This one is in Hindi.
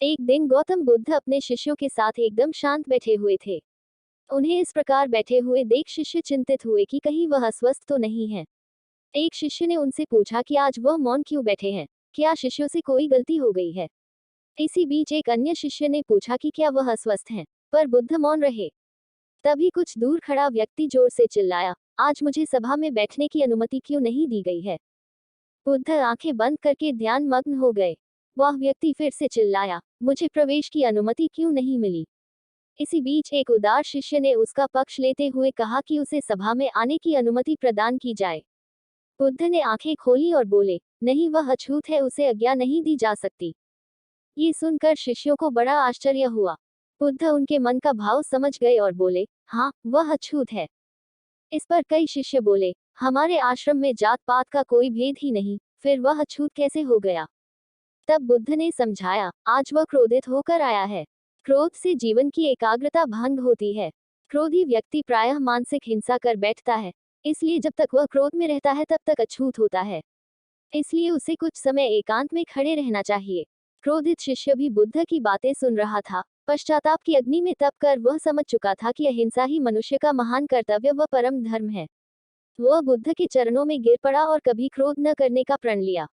एक दिन गौतम बुद्ध अपने शिष्यों के साथ एकदम शांत बैठे हुए थे। उन्हें इस प्रकार बैठे हुए देख शिष्य चिंतित हुए कि कहीं वह अस्वस्थ तो नहीं है। एक शिष्य ने उनसे पूछा कि आज वह मौन क्यों बैठे हैं, क्या शिष्यों से कोई गलती हो गई है। इसी बीच एक अन्य शिष्य ने पूछा कि क्या वह अस्वस्थ हैं, पर बुद्ध मौन रहे। तभी कुछ दूर खड़ा व्यक्ति जोर से चिल्लाया, आज मुझे सभा में बैठने की अनुमति क्यों नहीं दी गई है। बुद्ध आंखें बंद करके ध्यान मग्न हो गए। वह व्यक्ति फिर से चिल्लाया, मुझे प्रवेश की अनुमति क्यों नहीं मिली। इसी बीच एक उदार शिष्य ने उसका पक्ष लेते हुए कहा कि उसे सभा में आने की अनुमति प्रदान की जाए। बुद्ध ने आंखें खोली और बोले, नहीं, वह अछूत है, उसे आज्ञा नहीं दी जा सकती। ये सुनकर शिष्यों को बड़ा आश्चर्य हुआ। बुद्ध उनके मन का भाव समझ गए और बोले, हाँ, वह अछूत है। इस पर कई शिष्य बोले, हमारे आश्रम में जात पात का कोई भेद ही नहीं, फिर वह अछूत कैसे हो गया। तब बुद्ध ने समझाया, आज वह क्रोधित होकर आया है। क्रोध से जीवन की एकाग्रता भंग होती है। क्रोधी व्यक्ति प्रायः मानसिक हिंसा कर बैठता है, इसलिए जब तक वह क्रोध में रहता है तब तक अछूत होता है। इसलिए उसे कुछ समय एकांत में खड़े रहना चाहिए। क्रोधित शिष्य भी बुद्ध की बातें सुन रहा था। पश्चाताप की अग्नि में तप कर वह समझ चुका था कि अहिंसा ही मनुष्य का महान कर्तव्य व परम धर्म है। वह बुद्ध के चरणों में गिर पड़ा और कभी क्रोध न करने का प्रण लिया।